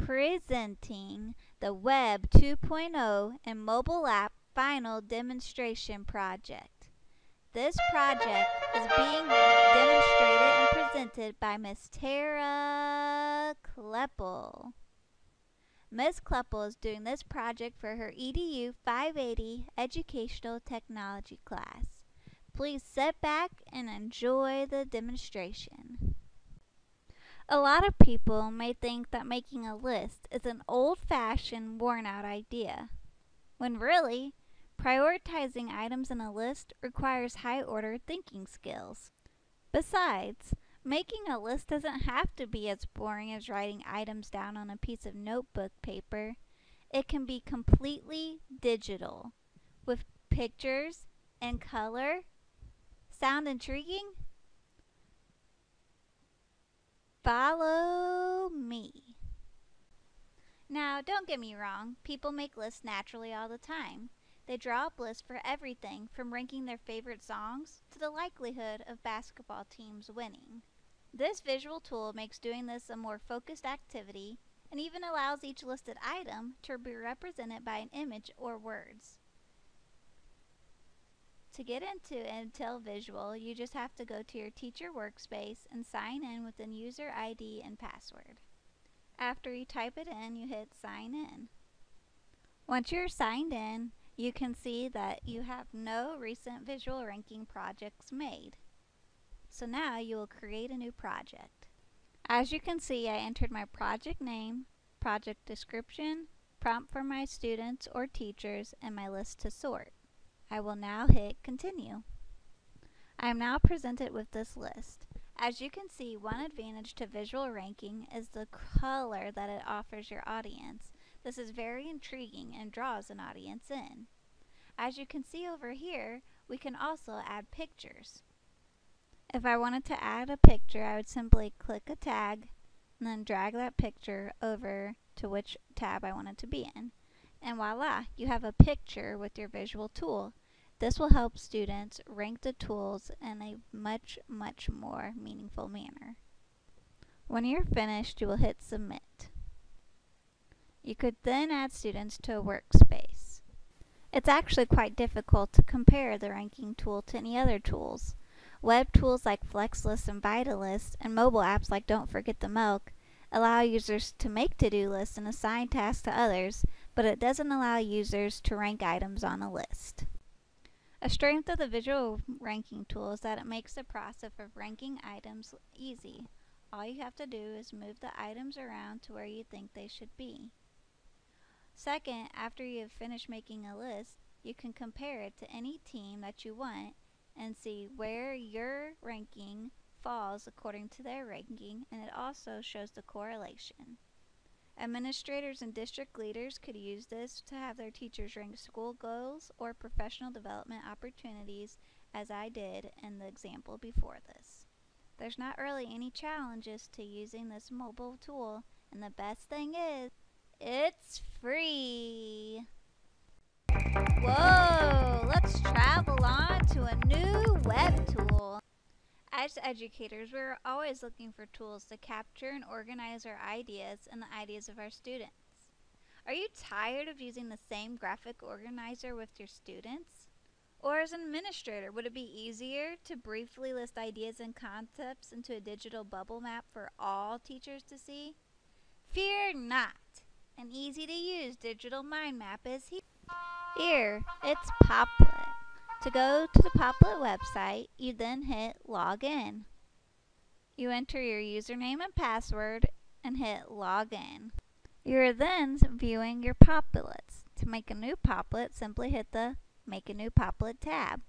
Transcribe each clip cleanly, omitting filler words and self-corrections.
presenting the Web 2.0 and mobile app final demonstration project. This project is being demonstrated and presented by Ms. Tara Kleppel. Ms. Kleppel is doing this project for her EDU 580 Educational Technology class. Please sit back and enjoy the demonstration. A lot of people may think that making a list is an old-fashioned, worn-out idea, when really, prioritizing items in a list requires high-order thinking skills. Besides, making a list doesn't have to be as boring as writing items down on a piece of notebook paper. It can be completely digital, with pictures and color. Sound intriguing? Follow me. Now, don't get me wrong, people make lists naturally all the time. They draw up lists for everything from ranking their favorite songs to the likelihood of basketball teams winning. This visual tool makes doing this a more focused activity and even allows each listed item to be represented by an image or words. To get into Intel Visual, you just have to go to your teacher workspace and sign in with a user ID and password. After you type it in, you hit sign in. Once you're signed in, you can see that you have no recent visual ranking projects made. So now you will create a new project. As you can see, I entered my project name, project description, prompt for my students or teachers, and my list to sort. I will now hit continue. I am now presented with this list. As you can see, one advantage to visual ranking is the color that it offers your audience. This is very intriguing and draws an audience in. As you can see over here, we can also add pictures. If I wanted to add a picture, I would simply click a tag and then drag that picture over to which tab I want it to be in. And voila, you have a picture with your visual tool. This will help students rank the tools in a much more meaningful manner. When you're finished, you will hit submit. You could then add students to a workspace. It's actually quite difficult to compare the ranking tool to any other tools. Web tools like FlexList and Vitalist and mobile apps like Don't Forget the Milk allow users to make to-do lists and assign tasks to others, but it doesn't allow users to rank items on a list. A strength of the visual ranking tool is that it makes the process of ranking items easy. All you have to do is move the items around to where you think they should be. Second, after you have finished making a list, you can compare it to any team that you want and see where your ranking falls according to their ranking, and it also shows the correlation. Administrators and district leaders could use this to have their teachers rank school goals or professional development opportunities, as I did in the example before this. There's not really any challenges to using this mobile tool, and the best thing is, it's free! Whoa! Let's travel on to a new web tool. As educators, we're always looking for tools to capture and organize our ideas and the ideas of our students. Are you tired of using the same graphic organizer with your students? Or as an administrator, would it be easier to briefly list ideas and concepts into a digital bubble map for all teachers to see? Fear not! An easy-to-use digital mind map is here. Here, it's Poplet. To go to the Poplet website, you then hit log in. You enter your username and password and hit log in. You are then viewing your Poplets. To make a new Poplet, simply hit the Make a New Poplet tab.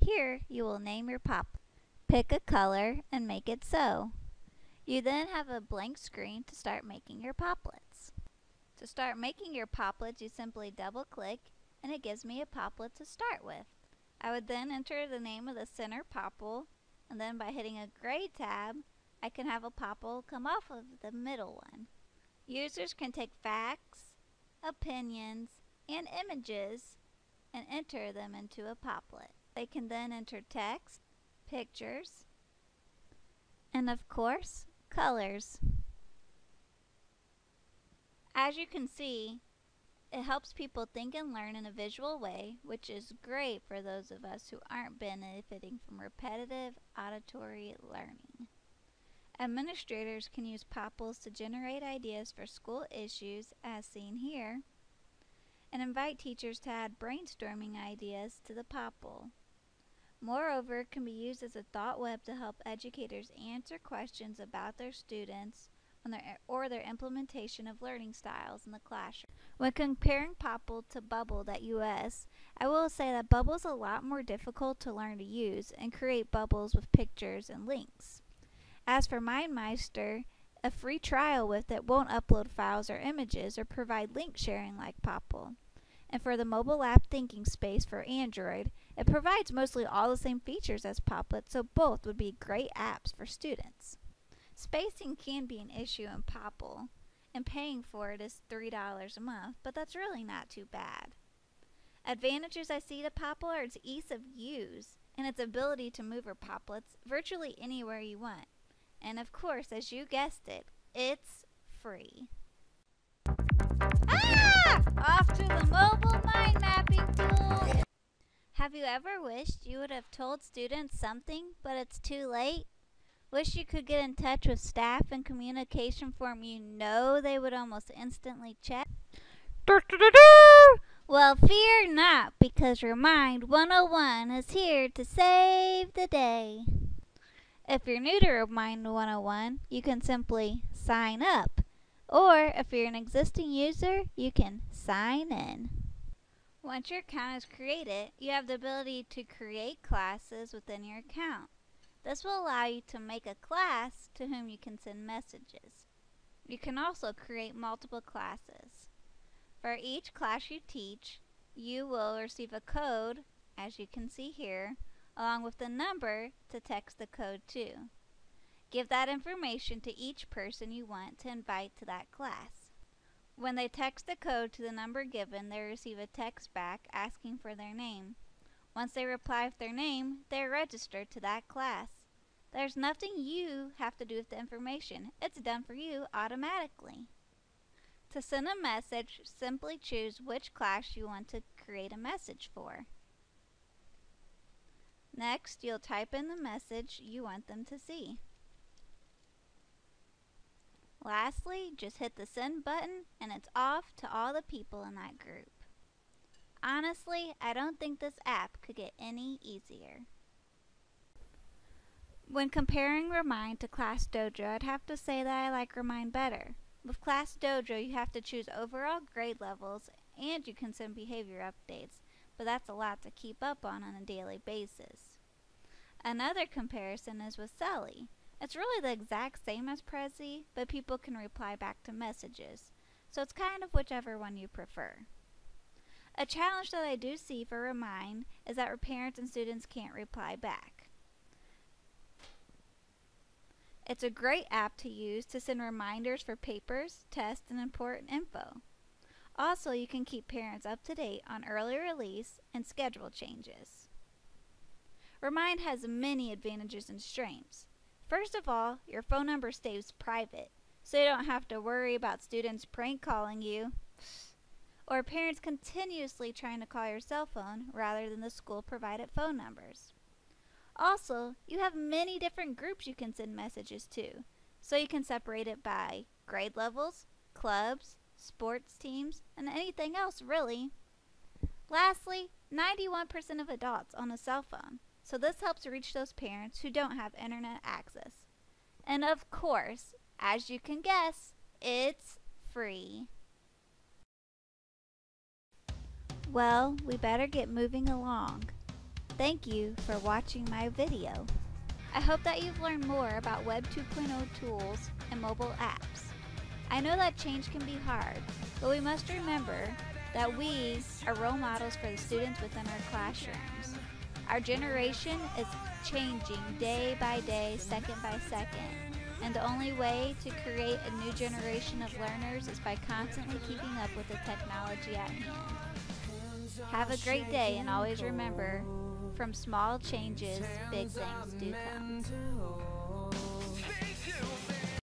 Here, you will name your Poplet. Pick a color and make it so. You then have a blank screen to start making your Poplets. To start making your Poplets, you simply double-click and it gives me a Poplet to start with. I would then enter the name of the center popple, and then by hitting a gray tab, I can have a popple come off of the middle one. Users can take facts, opinions, and images and enter them into a Poplet. They can then enter text, pictures, and of course, colors. As you can see, it helps people think and learn in a visual way, which is great for those of us who aren't benefiting from repetitive auditory learning. Administrators can use Popples to generate ideas for school issues, as seen here, and invite teachers to add brainstorming ideas to the Popple. Moreover, it can be used as a thought web to help educators answer questions about their students or their implementation of learning styles in the classroom. When comparing Popple to Bubble.us, I will say that Bubble is a lot more difficult to learn to use and create bubbles with pictures and links. As for MindMeister, a free trial with it won't upload files or images or provide link sharing like Popple. And for the mobile app Thinking Space for Android, it provides mostly all the same features as Popplet, so both would be great apps for students. Spacing can be an issue in Popple, and paying for it is $3 a month, but that's really not too bad. Advantages I see to Popple are its ease of use and its ability to move your Popplets virtually anywhere you want. And of course, as you guessed it, it's free. Off to the mobile mind mapping tool! Have you ever wished you would have told students something, but it's too late? Wish you could get in touch with staff and communication form you know they would almost instantly check? Well, fear not, because Remind 101 is here to save the day. If you're new to Remind 101, you can simply sign up. Or if you're an existing user, you can sign in. Once your account is created, you have the ability to create classes within your account. This will allow you to make a class to whom you can send messages. You can also create multiple classes. For each class you teach, you will receive a code, as you can see here, along with the number to text the code to. Give that information to each person you want to invite to that class. When they text the code to the number given, they receive a text back asking for their name. Once they reply with their name, they are registered to that class. There's nothing you have to do with the information. It's done for you automatically. To send a message, simply choose which class you want to create a message for. Next, you'll type in the message you want them to see. Lastly, just hit the send button and it's off to all the people in that group. Honestly, I don't think this app could get any easier. When comparing Remind to Class Dojo, I'd have to say that I like Remind better. With Class Dojo, you have to choose overall grade levels and you can send behavior updates, but that's a lot to keep up on a daily basis. Another comparison is with Selly. It's really the exact same as Prezi, but people can reply back to messages, so it's kind of whichever one you prefer. A challenge that I do see for Remind is that parents and students can't reply back. It's a great app to use to send reminders for papers, tests, and important info. Also, you can keep parents up to date on early release and schedule changes. Remind has many advantages and strengths. First of all, your phone number stays private, so you don't have to worry about students prank calling you or parents continuously trying to call your cell phone rather than the school-provided phone numbers. Also, you have many different groups you can send messages to, so you can separate it by grade levels, clubs, sports teams, and anything else really. Lastly, 91% of adults own a cell phone, so this helps reach those parents who don't have internet access. And of course, as you can guess, it's free. Well, we better get moving along. Thank you for watching my video. I hope that you've learned more about Web 2.0 tools and mobile apps. I know that change can be hard, but we must remember that we are role models for the students within our classrooms. Our generation is changing day by day, second by second, and the only way to create a new generation of learners is by constantly keeping up with the technology at hand. Have a great day, and always remember, from small changes, big things do come.